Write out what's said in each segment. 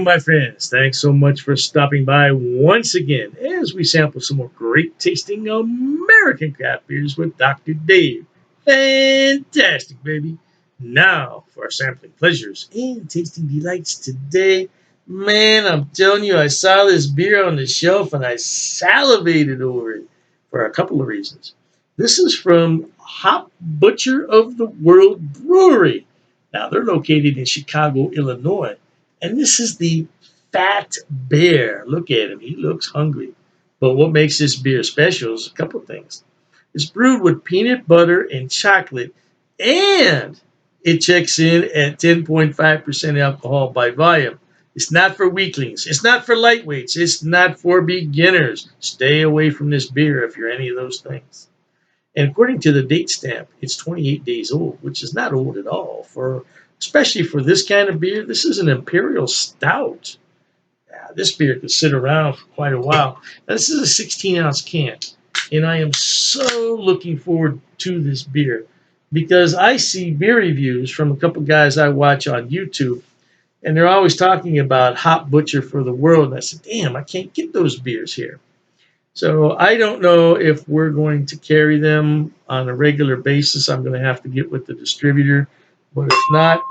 my friends. Thanks so much for stopping by once again as we sample some more great tasting American craft beers with Dr. Dave. Fantastic, baby. Now for our sampling pleasures and tasting delights today. Man, I'm telling you, I saw this beer on the shelf and I salivated over it for a couple of reasons. This is from Hop Butcher of the World Brewery. Now, they're located in Chicago, Illinois. And this is the Fat Bear. Look at him. He looks hungry. But what makes this beer special is a couple things. It's brewed with peanut butter and chocolate, and it checks in at 10.5% alcohol by volume. It's not for weaklings. It's not for lightweights. It's not for beginners. Stay away from this beer if you're any of those things. And according to the date stamp, it's 28 days old, which is not old at all. Especially for this kind of beer, this is an Imperial Stout. Yeah, this beer could sit around for quite a while. Now, this is a 16-ounce can, and I am so looking forward to this beer because I see beer reviews from a couple guys I watch on YouTube, and they're always talking about Hop Butcher for the World. And I said, damn, I can't get those beers here. So I don't know if we're going to carry them on a regular basis. I'm going to have to get with the distributor. But if not,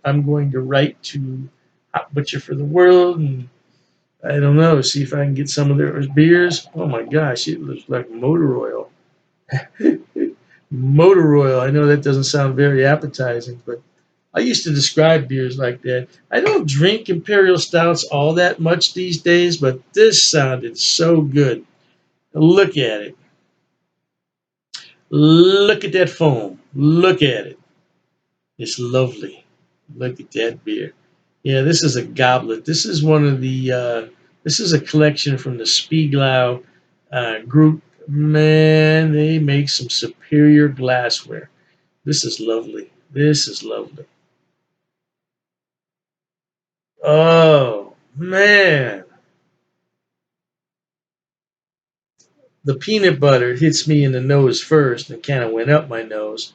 I'm going to write to Hot Butcher for the World and I don't know, see if I can get some of their beers. Oh my gosh, it looks like motor oil. Motor oil. I know that doesn't sound very appetizing, but I used to describe beers like that. I don't drink Imperial Stouts all that much these days, but this sounded so good. Look at it. Look at that foam. Look at it. It's lovely. Look at that beer. Yeah, this is a goblet. This is one of the. This is a collection from the Spieglau group. Man, they make some superior glassware. This is lovely. This is lovely. Oh man, the peanut butter hits me in the nose first and kind of went up my nose.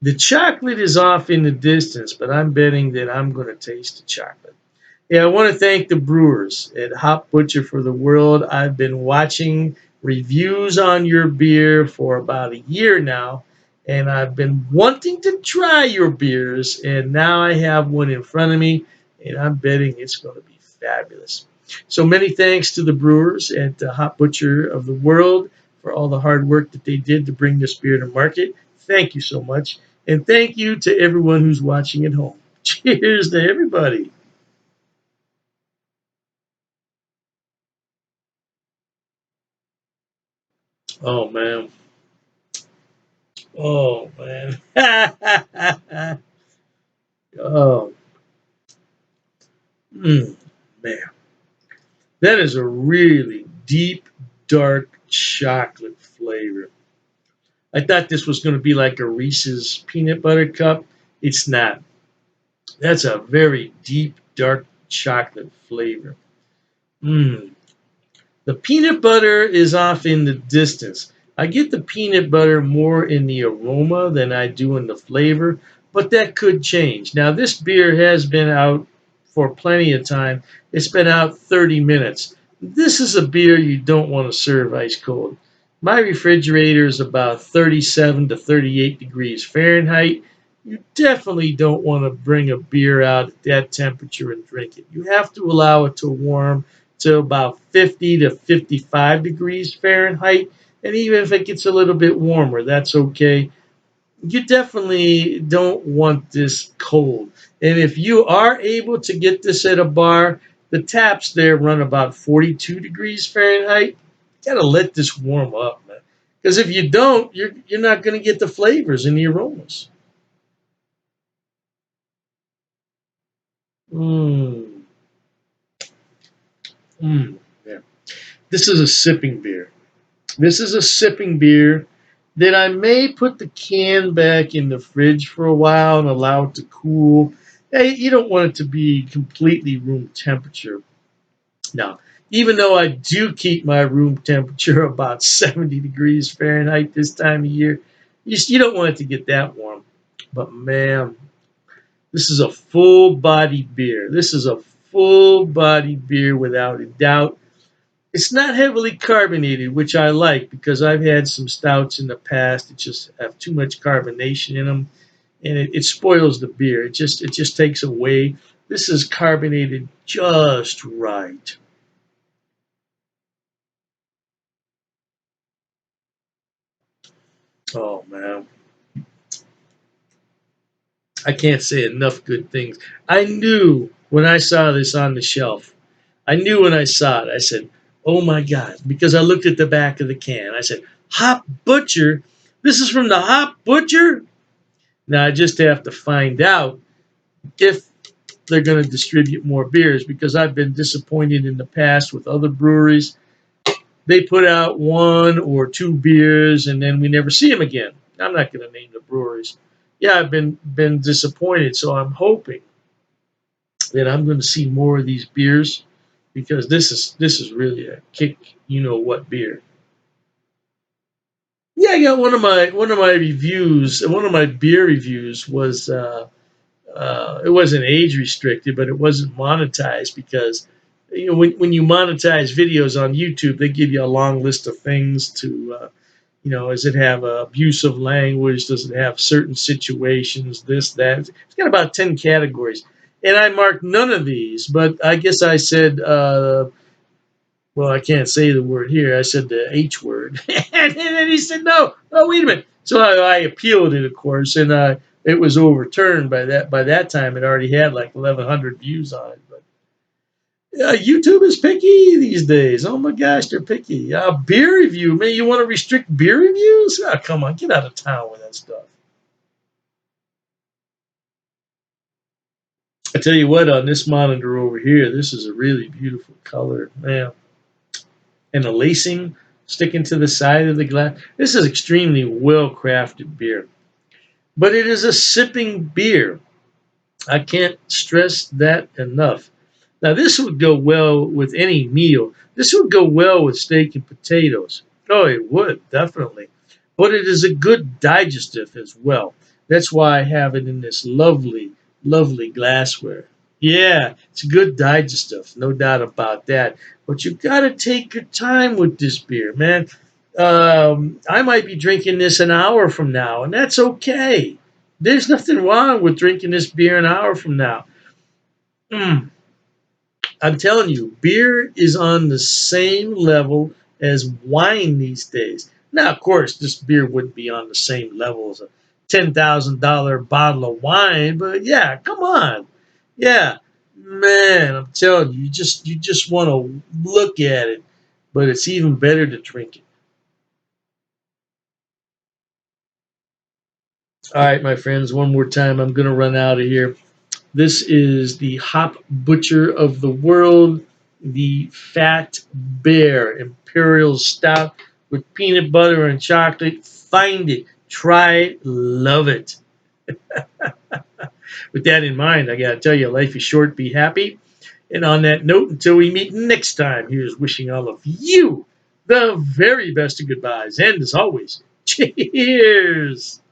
The chocolate is off in the distance, but I'm betting that I'm going to taste the chocolate. Yeah, I want to thank the brewers at Hop Butcher for the World. I've been watching reviews on your beer for about a year now, and I've been wanting to try your beers, and now I have one in front of me, and I'm betting it's going to be fabulous. So many thanks to the brewers at Hop Butcher of the World for all the hard work that they did to bring this beer to market. Thank you so much. And thank you to everyone who's watching at home. Cheers to everybody. Oh, man. Oh, man. Oh, man. That is a really deep, dark chocolate flavor. I thought this was going to be like a Reese's peanut butter cup. It's not. That's a very deep, dark chocolate flavor. Mmm. The peanut butter is off in the distance. I get the peanut butter more in the aroma than I do in the flavor, but that could change. Now, this beer has been out for plenty of time. It's been out 30 minutes. This is a beer you don't want to serve ice cold. My refrigerator is about 37 to 38 degrees Fahrenheit. You definitely don't want to bring a beer out at that temperature and drink it. You have to allow it to warm to about 50 to 55 degrees Fahrenheit. And even if it gets a little bit warmer, that's okay. You definitely don't want this cold. And if you are able to get this at a bar, the taps there run about 42 degrees Fahrenheit. You gotta let this warm up, man. Because if you don't, you're not going to get the flavors and the aromas. Mmm. Mmm. Yeah. This is a sipping beer. This is a sipping beer that I may put the can back in the fridge for a while and allow it to cool. Hey, you don't want it to be completely room temperature. Now, even though I do keep my room temperature about 70 degrees Fahrenheit this time of year, you don't want it to get that warm. But man, this is a full body beer. This is a full body beer without a doubt. It's not heavily carbonated, which I like because I've had some stouts in the past that just have too much carbonation in them, and it spoils the beer. It just takes away. This is carbonated just right. Oh man, I can't say enough good things. I knew when I saw this on the shelf. I knew when I saw it. I said, "Oh my God!" Because I looked at the back of the can. I said, "Hop Butcher. This is from the Hop Butcher." Now I just have to find out if they're going to distribute more beers because I've been disappointed in the past with other breweries. They put out one or two beers and then we never see them again. I'm not going to name the breweries. Yeah, I've been disappointed, so I'm hoping that I'm going to see more of these beers because this is really a kick. You know what beer? Yeah, I got one of my reviews. One of my beer reviews was it wasn't age restricted, but it wasn't monetized because when you monetize videos on YouTube, they give you a long list of things to does it have abusive language? Does it have certain situations? This that it's got about 10 categories, and I marked none of these, but I guess I said. Well, I can't say the word here. I said the H word, and then he said, "No, oh, wait a minute." So I appealed it, of course, and it was overturned by that. By that time, it already had like 1,100 views on it. But YouTube is picky these days. Oh my gosh, they're picky. Beer review, man. You want to restrict beer reviews? Oh, come on, get out of town with that stuff. I tell you what, on this monitor over here, this is a really beautiful color, man. And the lacing sticking to the side of the glass. This is extremely well crafted beer, but it is a sipping beer. I can't stress that enough. Now, this would go well with any meal. This would go well with steak and potatoes. Oh, it would, definitely. But it is a good digestive as well. That's why I have it in this lovely, lovely glassware. Yeah, it's good digestive, no doubt about that. But you got to take your time with this beer, man. I might be drinking this an hour from now, and that's okay. There's nothing wrong with drinking this beer an hour from now. Mm, I'm telling you, beer is on the same level as wine these days. Now, of course, this beer wouldn't be on the same level as a $10,000 bottle of wine, but yeah, come on. Yeah, man, I'm telling you, you just want to look at it, but it's even better to drink it. All right, my friends, one more time, I'm going to run out of here. This is the Hop Butcher of the World, the Fat Bear Imperial Stout with peanut butter and chocolate. Find it, try it, love it. With that in mind, I got to tell you, life is short, be happy. And on that note, until we meet next time, here's wishing all of you the very best of goodbyes. And as always, cheers.